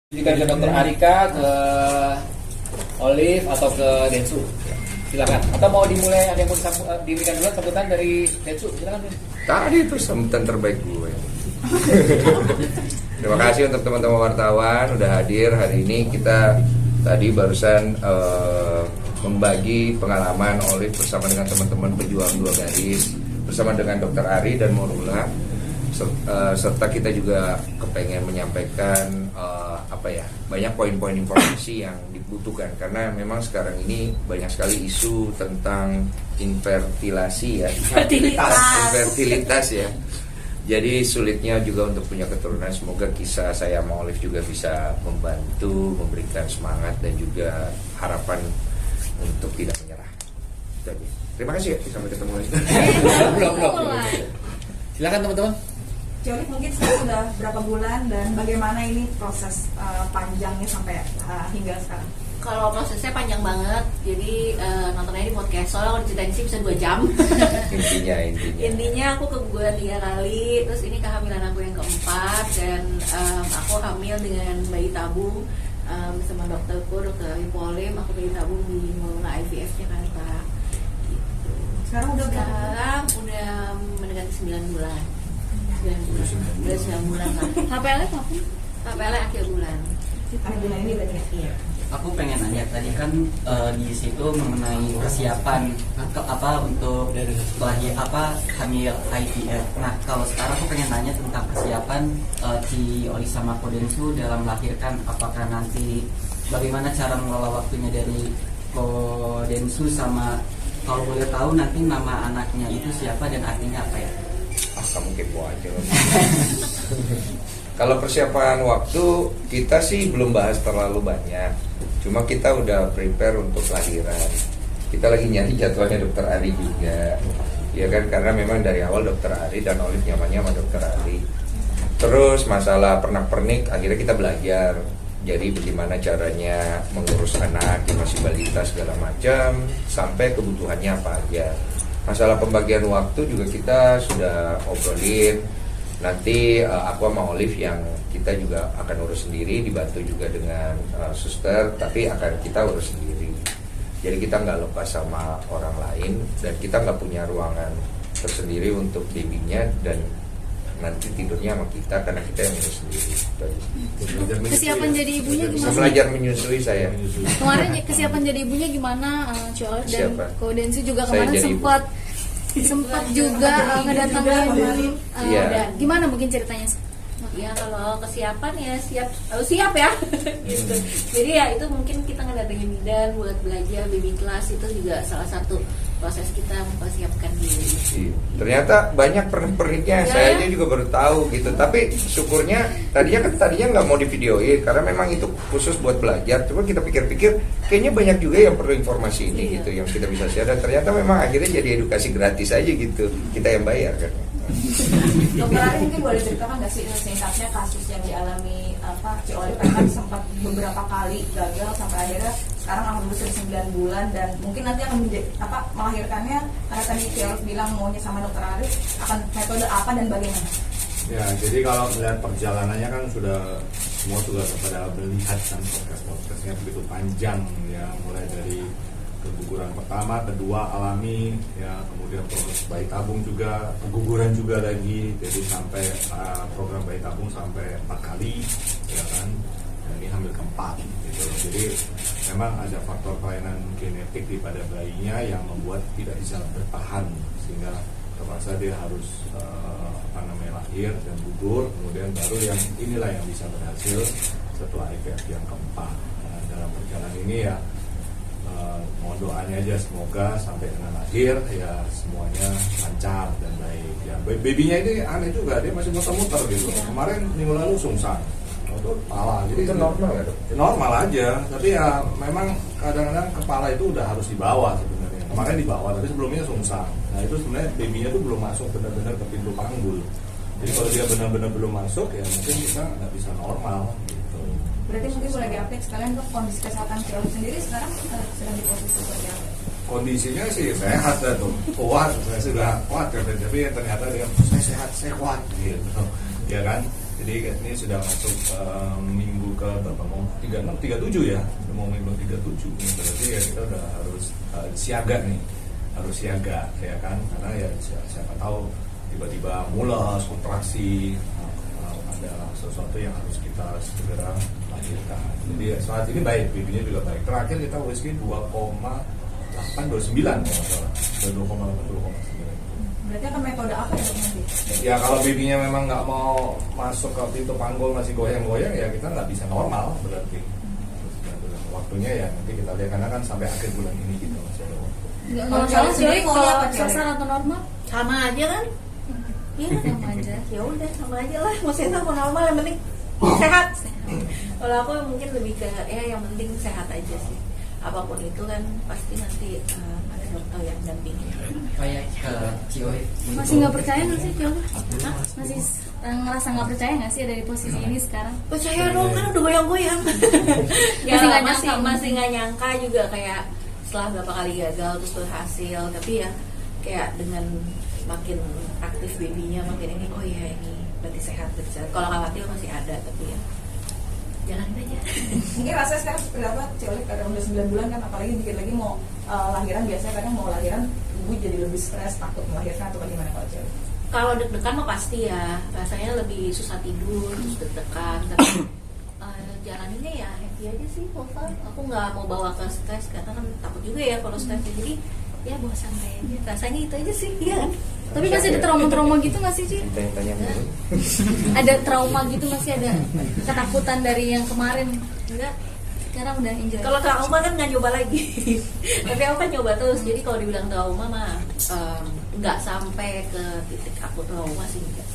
Jika ke Dokter Arika, ke Olive atau ke Densu, silakan. Atau mau dimulai, ada yang mau diberikan dulu sambutan dari Densu, silakan. Tadi itu sambutan terbaik gue. Terima kasih untuk teman-teman wartawan udah hadir hari ini. Kita tadi barusan membagi pengalaman Olive bersama dengan teman-teman pejuang dua garis, bersama dengan Dokter Ari dan Morula. Serta kita juga kepengen menyampaikan banyak poin-poin informasi yang dibutuhkan, karena memang sekarang ini banyak sekali isu tentang infertilasi ya, infertilitas ya. Jadi sulitnya juga untuk punya keturunan. Semoga kisah saya sama Olive juga bisa membantu, memberikan semangat dan juga harapan untuk tidak menyerah. Jadi terima kasih ya, sampai ketemu lagi. Belum. Silakan teman-teman. Olive, mungkin sekarang sudah berapa bulan dan bagaimana ini proses panjangnya sampai hingga sekarang? Kalau prosesnya panjang banget, jadi nontonnya di podcast. Soalnya kalau diceritain sih bisa 2 jam. Intinya aku keguguran 3 kali, terus ini kehamilan aku yang keempat, dan aku hamil dengan bayi tabung bersama dokterku, Dokter Polim. Aku bayi tabung di Morula IVF Jakarta. Gitu. Sekarang udah mendekati 9 bulan. 9 bulan lah. HPL-nya akhir bulan. Akhir bulan ini berarti ya? Iya. Aku pengen nanya tadi kan di situ mengenai kesiapan untuk hamil IVF. Nah, kalau sekarang aku pengen nanya tentang kesiapan si Oli sama Kodensu dalam melahirkan. Apakah nanti bagaimana cara mengelola waktunya dari Kodensu, sama kalau boleh tahu nanti nama anaknya itu siapa dan artinya apa ya? Kamu kepo aja loh. Kalau persiapan waktu kita sih belum bahas terlalu banyak. Cuma kita udah prepare untuk lahiran. Kita lagi nyari jadwalnya Dokter Ari juga. Ya kan, karena memang dari awal Dokter Ari dan Olive nyamannya sama Dokter Ari. Terus masalah pernak-pernik akhirnya kita belajar. Jadi bagaimana caranya mengurus anak yang masih balita segala macam, sampai kebutuhannya apa aja. Masalah pembagian waktu juga kita sudah obrolin. Nanti aku sama Olive yang kita juga akan urus sendiri, dibantu juga dengan suster, tapi akan kita urus sendiri. Jadi kita nggak lepas sama orang lain, dan kita nggak punya ruangan tersendiri untuk babynya, dan nanti tidurnya sama kita karena kita yang urus sendiri. Kesiapan jadi ibunya gimana? Belajar menyusui saya. Kemarin kesiapan jadi ibunya gimana, Ciol? Dan Kodensu juga kemarin sempat juga ngedatangin. Gimana mungkin ceritanya? Ya kalau kesiapan ya siap ya. Gitu. Jadi ya itu mungkin kita ngedatengin bidan buat belajar baby class, itu juga salah satu proses kita mempersiapkan diri. Ternyata banyak pernik-perniknya, saya aja juga baru tahu gitu. Tapi syukurnya tadinya nggak mau divideoin karena memang itu khusus buat belajar. Cuma kita pikir-pikir kayaknya banyak juga yang perlu informasi ini gitu, yang kita bisa share. Dan ternyata memang akhirnya jadi edukasi gratis aja gitu. Kita yang bayar kan. Dokter Ari, mungkin boleh ceritakan nggak sih singkatnya kasus yang dialami Ci Olive, kan sempat beberapa kali gagal sampai akhirnya sekarang alhamdulillah sudah 9 bulan, dan mungkin nanti akan melahirkannya, karena tadi Ci Olive bilang maunya sama Dokter Ari, akan metode apa dan bagaimana? Ya, jadi kalau melihat perjalanannya kan semua sudah pada melihat kan prosesnya begitu panjang ya, mulai dari keguguran pertama, kedua alami ya, kemudian proses bayi tabung juga, keguguran juga lagi, jadi sampai program bayi tabung sampai 4 kali ya kan, dan ini hamil keempat gitu. Jadi memang ada faktor kelainan genetik di pada bayinya yang membuat tidak bisa bertahan, sehingga terpaksa dia harus lahir dan gugur, kemudian baru yang inilah yang bisa berhasil setelah IVF yang keempat. Nah, dalam perjalanan ini ya mohon doanya aja semoga sampai dengan lahir ya semuanya lancar dan baik ya. Babynya ini aneh juga, dia masih muter-muter gitu. Kemarin minggu lalu sungsang, itu kepala, jadi itu normal ya dok? Normal aja, tapi ya memang kadang-kadang kepala itu udah harus dibawa sebenarnya. Kemarin dibawa, tapi sebelumnya sungsang. Nah itu sebenarnya babynya tuh belum masuk benar-benar ke pintu panggul. Jadi kalau dia benar-benar belum masuk ya mungkin kita nggak bisa normal. Berarti mungkin boleh di-update sekalian untuk kondisi kesehatan Ci Olive sendiri sekarang sedang di posisi seperti apa? Kondisinya sih sehat tuh, kuat, saya sudah kuat kan, tapi ternyata dia saya sehat, saya kuat gitu, ya kan? Jadi ini sudah masuk minggu ke berapa, mau 36, 37 ya, mau 37, berarti ya kita udah harus siaga nih, harus siaga ya kan, karena ya siapa tahu tiba-tiba mules, kontraksi, ada sesuatu yang harus kita segera lahirkan. Jadi saat ini baik, babynya juga baik. Terakhir kita USG 2,829 kalau nggak salah, 2,8 2,9. Berarti akan metode apa ya dok nanti? Ya kalau babynya memang nggak mau masuk ke pintu panggul, masih goyang-goyang, ya kita nggak bisa normal berarti. Waktunya ya nanti kita lihat, karena kan sampai akhir bulan ini gitu masih ada waktu. Nggak masalah sih Cewek maunya kalau apa, cewek? sesar atau normal. Sama aja kan? Iya, Sama aja. ya udah sama aja lah, mau sesar mau normal yang penting sehat. Kalau aku mungkin lebih ke yang penting sehat aja sih. Apapun itu kan pasti nanti ada dokter yang dampingin. Kayak ke Cio. Masih nggak percaya nggak sih Cio? Masih ngerasa nggak percaya nggak sih dari posisi ini sekarang? Percaya dong, kan udah goyang-goyang. Masih nggak nyangka. masih nggak nyangka juga, kayak setelah berapa kali gagal terus berhasil, tapi ya kayak dengan makin aktif babynya makin ini, oh ya ini berarti sehat. Kalau khawatir masih ada, tapi ya jalanin aja. Mungkin rasanya sekarang seperti apa Cewek, karena udah 9 bulan kan, apalagi dikit lagi mau lahiran, biasanya kadang mau lahiran ibu jadi lebih stres, takut melahirkan atau bagaimana kalau Cewek? Kalau deg-degan mah pasti ya, rasanya lebih susah tidur, terus deg-degan, tapi jalaninnya ya happy aja sih, Pova. Aku nggak mau bawa ke stres, karena kan takut juga ya kalau stres, jadi ya bawa santai aja, rasanya itu aja sih, ya kan? Tapi masih ada trauma-trauma gitu nggak sih Ci? Tanya-tanya mulu. Ada trauma gitu, masih ada ketakutan dari yang kemarin? Enggak. Sekarang udah enjoy. Kalau trauma kan nggak nyoba lagi, tapi aku kan nyoba terus. Jadi kalau dibilang trauma mah nggak sampai ke titik aku trauma sih, enggak.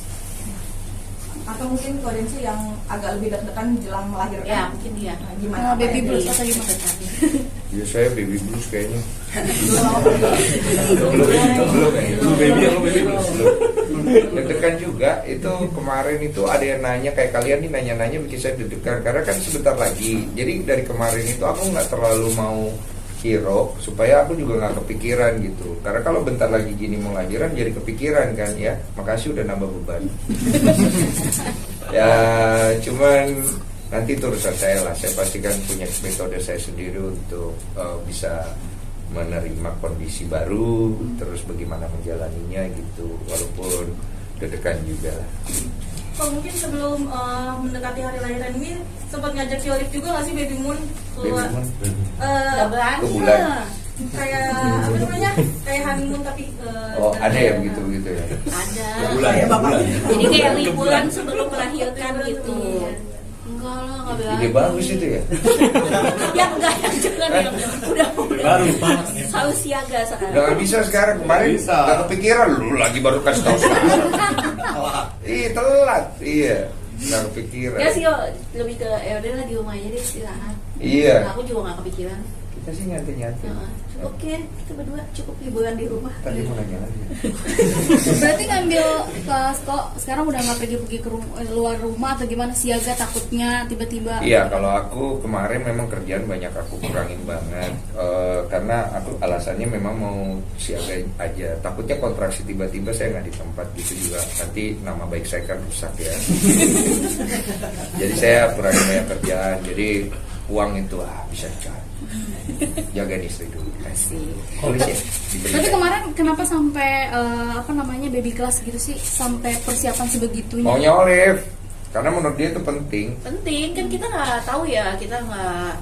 Atau mungkin kodensi yang agak lebih deg-degan jelang melahirkan? Ya mungkin dia. Nah, gimana? Baby Apa blues yang atau gimana? Ya saya baby blues kayaknya. Belum baby yang baby belum. Deg-degan juga itu. Kemarin itu ada yang nanya, kayak kalian nih nanya-nanya bikin saya deg-degan, karena kan sebentar lagi. Jadi dari kemarin itu aku nggak terlalu mau hero, supaya aku juga nggak kepikiran gitu. Karena kalau bentar lagi gini mau lahiran jadi kepikiran kan ya. Makasih udah nambah beban. Ya cuman nanti itu urusan saya lah. Saya pastikan punya metode saya sendiri untuk bisa menerima kondisi baru, terus bagaimana menjalaninya gitu, walaupun deg-degan juga lah. Kalau mungkin sebelum mendekati hari lahiran ini sempat ngajak si Olive juga nggak sih Baby Moon keluar? Nggak berani. Ke bulan. Kayak apa namanya? Kayak honeymoon tapi Oh ada ya begitu ya. Ada. Bulan ya bulan. Jadi kayak liburan sebelum melahirkan gitu. Enggak lah, nggak berani. Ide bagus itu ya. Ya enggak, jangan ya. Udah Baru harus siaga Udah sekarang. nggak bisa sekarang, kemarin Bisa. nggak kepikiran, lu lagi baru kasih tahu sekarang. Ih telat, iya nggak kepikiran. Ya sih, lebih ke ya udah lah di rumah aja deh istirahat. Iya. Aku juga nggak kepikiran. Kita sih nyantai-nyantai. Cukup kan kita berdua cukup liburan di rumah. Tadi mau nanya lagi. Berarti ngambil kelas kok sekarang udah nggak pergi-pergi ke luar rumah atau gimana, siaga takutnya tiba-tiba? Iya, kalau aku kemarin memang kerjaan banyak aku kurangin banget. Karena aku alasannya memang mau siaga aja. Takutnya kontraksi tiba-tiba saya nggak di tempat gitu juga. Nanti nama baik saya kan rusak ya. Jadi saya kurangin banyak kerjaan. Jadi uang itu bisa cari. Jaga istri dulu. Kasih. Polisi ya. Tapi kemarin kenapa sampai baby class gitu sih, sampai persiapan sebegitunya? Maunya Olive, karena menurut dia itu penting. Penting kan, kita nggak tahu ya, kita nggak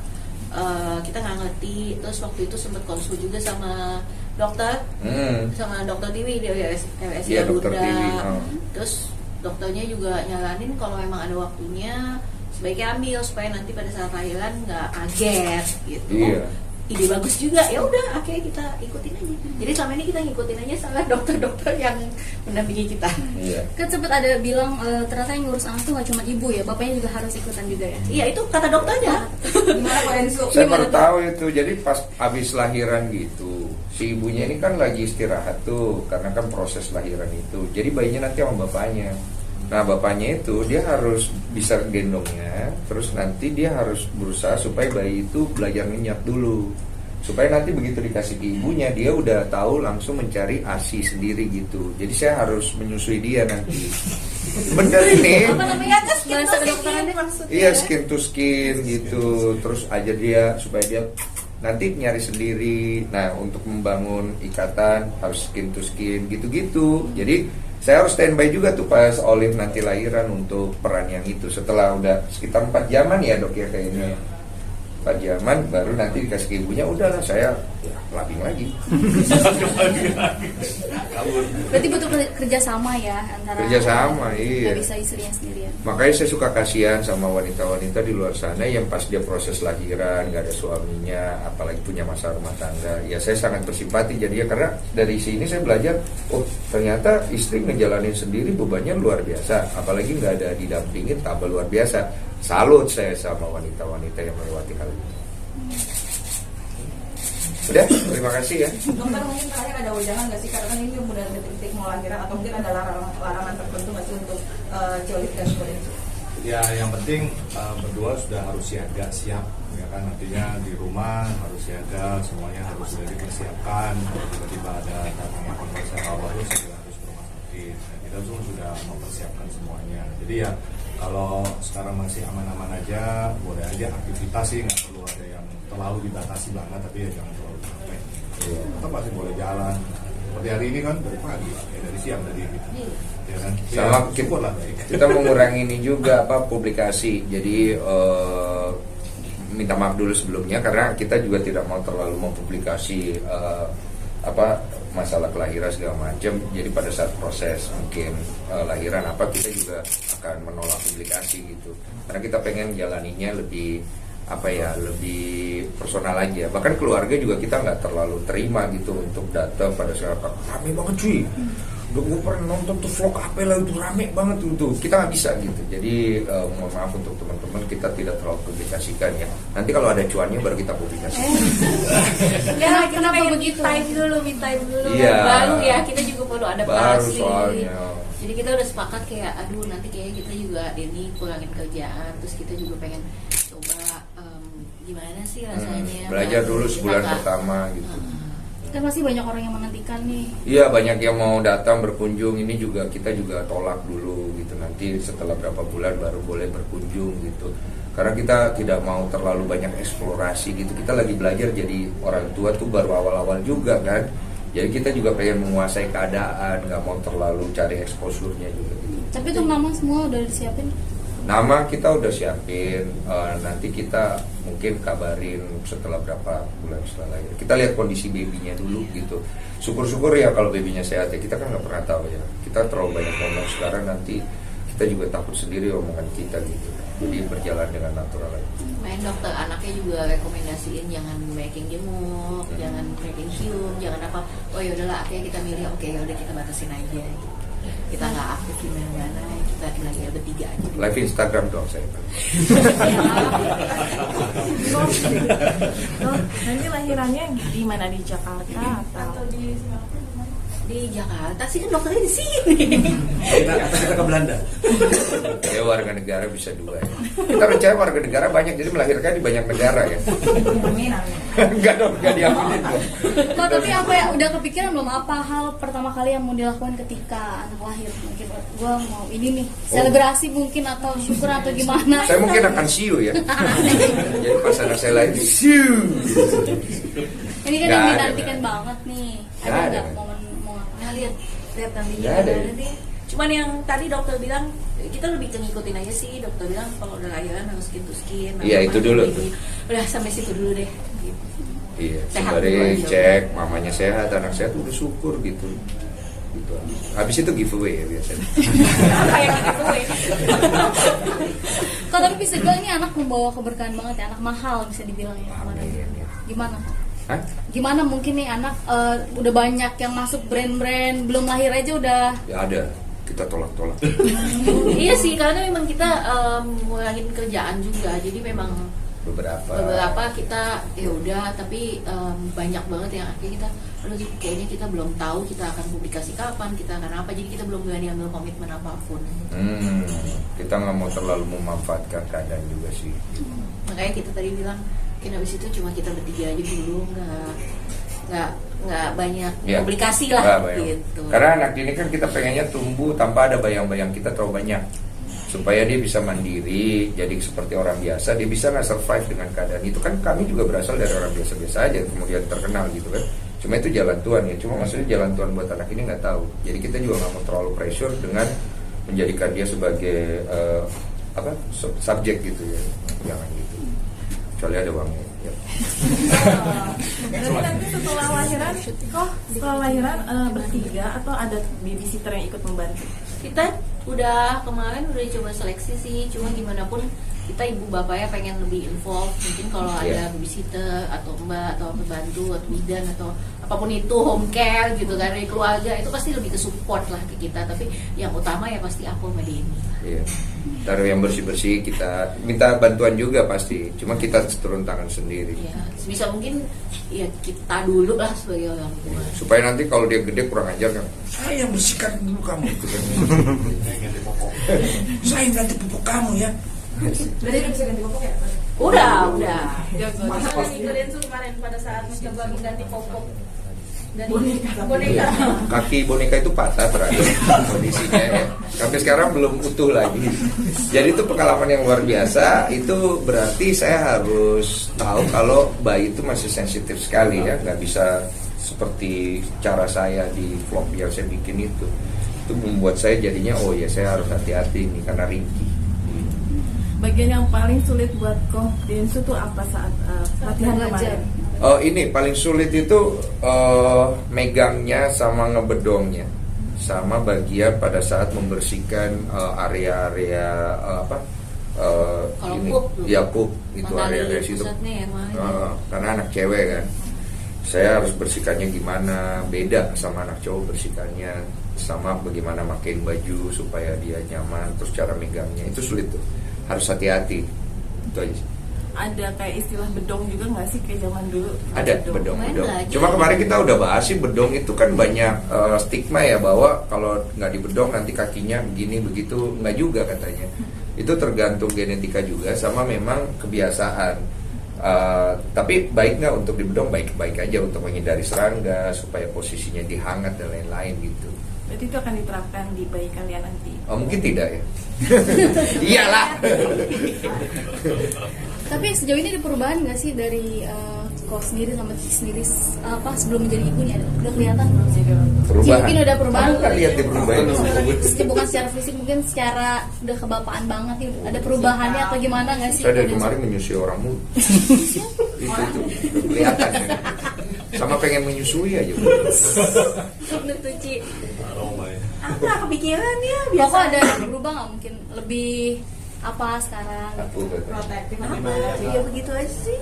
ngerti. Terus waktu itu sempat konsul juga sama dokter, sama dokter Tiwi di RSI Iya, dokter Bunda. Tiwi. Terus dokternya juga nyaranin kalau memang ada waktunya sebaiknya ambil supaya nanti pada saat lahiran nggak kaget gitu. Iya. Ide bagus juga, ya udah akhirnya kita ikutin aja. Jadi selama ini kita ngikutin aja sama dokter-dokter yang mendampingi kita. Iya. Kan sempat ada bilang ternyata yang ngurus anak tuh nggak cuma ibu ya, bapaknya juga harus ikutan juga ya. Iya, itu kata dokternya. Gimana kodensi? Saya baru tahu itu. Jadi pas habis lahiran gitu, si ibunya ini kan lagi istirahat tuh, karena kan proses lahiran itu. Jadi bayinya nanti sama bapaknya. Nah bapaknya itu dia harus bisa gendongnya, terus nanti dia harus berusaha supaya bayi itu belajar ngenyak dulu. supaya nanti begitu dikasih ke ibunya dia udah tahu langsung mencari ASI sendiri gitu. Jadi saya harus menyusui dia nanti. Bener ini. Apa namanya kan skin Bahasa to kedokteran skin maksudnya. Iya, skin to skin gitu. Terus aja dia supaya dia nanti nyari sendiri. Nah, untuk membangun ikatan harus skin to skin gitu-gitu. Jadi saya harus standby juga tuh pas Olive nanti lahiran untuk peran yang itu. Setelah udah sekitar 4 jaman ya dok ya kayaknya. 4 jaman baru nanti dikasih ke ibunya, udahlah saya ya, labing lagi. Berarti butuh kerjasama ya antara Kerjasama, iya. Gak bisa istrinya sendirian. Makanya saya suka kasihan sama wanita-wanita di luar sana yang pas dia proses lahiran gak ada suaminya, apalagi punya masalah rumah tangga. Ya saya sangat bersimpati jadinya, karena dari sini saya belajar, oh ternyata istri ngejalanin sendiri bebannya luar biasa, apalagi gak ada didampingin tambah luar biasa. Salut saya sama wanita-wanita yang melewati hal itu. Udah, terima kasih ya. Dokter, mungkin terakhir ada wejangan nggak sih, karena kan ini udah detik-detik mau lahiran, atau mungkin ada larangan tertentu nggak sih untuk Ciolif dan Kodensu? Ya, yang penting berdua sudah harus siap, ya kan, artinya di rumah harus siaga, semuanya harus sudah dipersiapkan. Kalau tiba-tiba ada namanya kondisi baru, segera harus ke rumah sakit. Nah, kita semua sudah mempersiapkan semuanya. Jadi ya kalau sekarang masih aman-aman aja, boleh aja aktivitas sih, nggak perlu ada yang terlalu dibatasi banget, tapi ya jangan terlalu capek. Kita masih boleh jalan. Seperti hari ini kan dari pagi, dari siang tadi gitu. Ya kan? Sama syukurlah baik. kita mengurangi ini juga publikasi. Jadi minta maaf dulu sebelumnya karena kita juga tidak mau terlalu mempublikasi masalah kelahiran segala macam. Jadi pada saat proses mungkin lahiran kita juga akan menolak publikasi gitu. Karena kita pengen jalaninya lebih lebih personal aja. Bahkan keluarga juga kita nggak terlalu terima gitu untuk datang pada saat rame banget cuy. Gue pernah nonton tuh vlog apa lah itu rame banget tuh. Kita nggak bisa gitu. Jadi mohon maaf untuk teman-teman, kita tidak terlalu publikasikan ya. Nanti kalau ada cuannya baru kita publikasikan. Ya, kita Kenapa pengen begitu? me time dulu. Iya. Baru ya, kita juga perlu adaptasi. Baru soalnya. Jadi kita udah sepakat kayak, aduh nanti kayaknya kita juga ini kurangin kerjaan, terus kita juga pengen coba gimana sih rasanya. Belajar dulu Kita sebulan nggak- pertama gitu. Kan pasti banyak orang yang menantikan nih. Iya, banyak yang mau datang berkunjung. Ini juga kita juga tolak dulu gitu. Nanti setelah berapa bulan baru boleh berkunjung gitu. Karena kita tidak mau terlalu banyak eksplorasi gitu. Kita lagi belajar jadi orang tua tuh baru awal-awal juga kan. Jadi kita juga pengen menguasai keadaan, nggak mau terlalu cari exposure-nya juga gitu. Tapi untuk nama semua udah disiapin. Nama kita udah siapin, nanti kita mungkin kabarin setelah berapa bulan setelah lahir. Kita lihat kondisi babynya dulu gitu. Syukur-syukur ya kalau babynya sehat ya. Kita kan nggak pernah tahu ya. Kita terlalu banyak ngomong sekarang, nanti kita juga takut sendiri omongan kita gitu. Jadi berjalan dengan natural aja. Main dokter anaknya juga rekomendasiin jangan making jemuk, jangan making cium, jangan apa. Oh ya udahlah, akhirnya kita milih oke ya udah kita batasin aja. Gitu. Kita nggak aktif di mana-mana, kita lagi bertiga aja. Live Instagram dong saya. Nanti lahirannya di mana, di Jakarta atau di Di Jakarta sih kan dokternya di sini. Kita ke Belanda. Ya warga negara bisa dua ya. Kita percaya warga negara banyak, jadi melahirkan di banyak negara ya. Amin. Enggak dong, enggak diaminin dong. Kok tapi apa ya, udah kepikiran belum apa hal pertama kali yang mau dilakukan ketika anak lahir? Mungkin gue mau ini nih, selebrasi mungkin atau syukur atau gimana? Saya mungkin akan siu ya. Jadi pas anak saya lahir siu. Ini kan Nggak yang ada, dinantikan nggak. banget nih. Nggak Ada ada. nggak momen mau ngapain? Nah, lihat nanti Nggak ada. nanti. Cuman yang tadi dokter bilang kita lebih ke ngikutin aja sih. Dokter bilang kalau udah lahiran harus skin to skin. Iya, itu dulu tuh. Udah sampai situ dulu deh. Gitu. Iya, Sehat sembari dulu aja. cek mamanya sehat, anak sehat udah syukur gitu. Gitu. Habis itu giveaway ya biasanya. Apa yang giveaway? Kalau tapi bisa dibilang ini anak membawa keberkahan banget ya, anak mahal bisa dibilang ya. Amin, ya. Gimana? Hah? Gimana mungkin nih anak udah banyak yang masuk brand-brand, belum lahir aja udah. Ya ada, kita tolak-tolak. Iya sih, karena memang kita ngurangin kerjaan juga. Jadi memang beberapa kita ya udah, tapi banyak banget yang akhirnya kita aduh kayaknya kita belum tahu kita akan publikasi kapan, kita akan apa, jadi kita belum berani ambil komitmen apapun. Kita nggak mau terlalu memanfaatkan keadaan juga sih. Makanya kita tadi bilang mungkin habis itu cuma kita bertiga aja dulu, nggak banyak publikasi lah gitu. Karena anak ini kan kita pengennya tumbuh tanpa ada bayang-bayang kita terlalu banyak, supaya dia bisa mandiri, jadi seperti orang biasa, dia bisa nggak survive dengan keadaan itu. Kan kami juga berasal dari orang biasa-biasa aja, kemudian terkenal gitu kan. Cuma itu jalan Tuhan ya, cuma maksudnya jalan Tuhan buat anak ini nggak tahu. Jadi kita juga nggak mau terlalu pressure dengan menjadikan dia sebagai subjek gitu ya, jangan gitu. Kecuali ada uangnya. Ya. Jadi nanti setelah lahiran bertiga atau ada babysitter yang ikut membantu? Kita kemarin udah coba seleksi sih, cuma gimana pun kita ibu bapaknya pengen lebih involved. Mungkin kalau ada babysitter atau mbak atau pembantu atau bidan atau apapun itu, home care gitu kan, dari keluarga, itu pasti lebih ke support lah ke kita. Tapi yang utama ya pasti aku sama Denny. Iya. Taruh yang bersih-bersih, kita minta bantuan juga pasti, cuma kita turun tangan sendiri. Iya, sebisa mungkin ya kita dulu lah sebagai orang tua. Supaya nanti kalau dia gede kurang ajar kan, saya yang bersihkan dulu kamu itu kan. Saya ganti pupuk kamu ya. Berarti udah bisa ganti popok ya? Udah. Masa dari Densu kemarin pada saat mencoba mengganti popok dan boneka. Kaki boneka itu patah terakhir kondisinya ya. Sampai sekarang belum utuh lagi. Jadi itu pengalaman yang luar biasa. Itu berarti saya harus tahu kalau bayi itu masih sensitif sekali ya, nggak bisa seperti cara saya di vlog yang saya bikin itu. Itu membuat saya jadinya saya harus hati-hati nih karena ringkih. Bagian yang paling sulit buat Ko Densu tuh apa saat latihan kemarin? Ini paling sulit itu megangnya sama ngebedongnya, sama bagian pada saat membersihkan area-area pup itu area situ. Karena anak cewek kan, saya harus bersihkannya gimana, beda sama anak cowok bersihkannya, sama bagaimana makain baju supaya dia nyaman, terus cara megangnya itu sulit tuh. Harus hati-hati itu aja sih. Ada kayak istilah bedong juga nggak sih kayak zaman dulu? Ada bedong. Cuma kemarin kita udah bahas sih, bedong itu kan banyak stigma ya, bahwa kalau nggak dibedong nanti kakinya begini begitu. Nggak juga katanya. Itu tergantung genetika juga sama memang kebiasaan. Tapi baik nggak untuk dibedong? Baik aja untuk menghindari serangga, supaya posisinya dihangat dan lain-lain gitu. Berarti itu akan diterapkan di bayi kalian nanti? Mungkin tidak ya. Iyalah. Tapi sejauh ini ada perubahan nggak sih dari kau sendiri sama Cici sendiri sebelum menjadi ibunya? Udah kelihatan belum sih? Perubahan. Mungkin udah perubahan. Aku kan lihat di perubahan. Bukan secara fisik, mungkin secara udah kebapaan banget nih. Ada perubahannya atau gimana nggak sih? Saya dari kemarin menyusui orang mulu. itu kelihatan ya. Sama pengen menyusui aja. Bener tuh Ci. Aku nggak kepikiran ya. Kok ada berubah nggak? Mungkin lebih apa sekarang? Aku Protektif Apa? Ya begitu aja sih.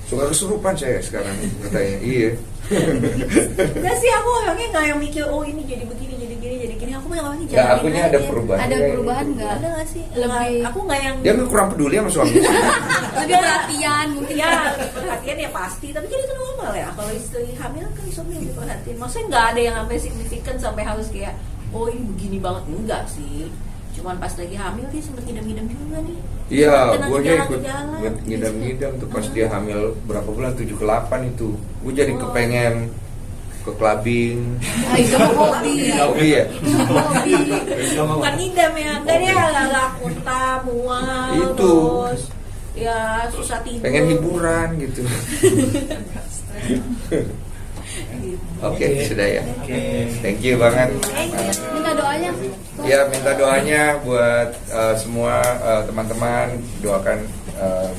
suka kesurupan saya sekarang katanya. Iya. Enggak sih, aku orangnya nggak yang mikir ini jadi begini jadi gini. Aku yang orangnya Nggak, akunya ada perubahan. Ada perubahan nggak? Ada nggak sih? Lebih. Aku nggak yang Dia kurang peduli sama suaminya. Lebih perhatian mungkin. ya perhatian ya pasti, tapi jadi itu normal ya. Kalau istri hamil kan suami lebih perhatian. Maksudnya nggak ada yang sampai signifikan sampai harus kayak ini begini banget, enggak sih. Cuman pas lagi hamil dia sempet ngidam-ngidam juga nih. Iya, gue jalan ikut jalan. ngidam-ngidam tuh pas dia hamil berapa bulan, 7 ke 8 itu. Gue jadi kepengen ke clubbing. Itu hobi. Hobi ya? Hobi. Bukan ngidam ya, enggak dia agak muntah, mual, Itu. terus ya susah tidur. Pengen hiburan gitu. Oke, sudah ya. Thank you banget. Minta doanya. Ya, minta doanya buat semua teman-teman. Doakan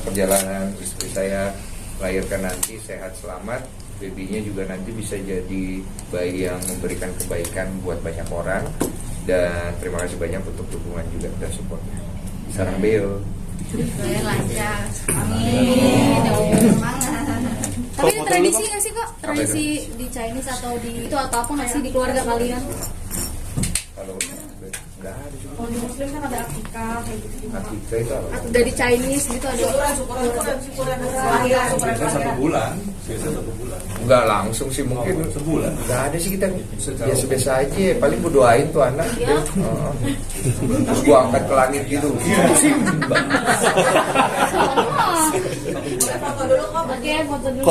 perjalanan istri saya melahirkan nanti sehat selamat. Babynya juga nanti bisa jadi bayi yang memberikan kebaikan buat banyak orang. Dan terima kasih banyak untuk dukungan juga dan supportnya. Sarang Beo. Saya lancar. Amin. Semangat. Tapi ada tradisi nggak sih kok? Tradisi di Chinese atau di itu atau apa nggak sih di keluarga kalian? Kalau Nggak ada juga. Kalau di Muslim kan ada akikah kayak gitu. Akikah itu apa? Atau dari Chinese gitu ada. Syukuran kelahiran. Biasanya 1 bulan, biasanya 1 bulan. Enggak langsung sih mungkin sebulan. Enggak ada sih kita biasa-biasa aja. Paling gua doain tuh anak. Terus gua angkat ke langit gitu. Foto dulu kok. Oke, foto dulu.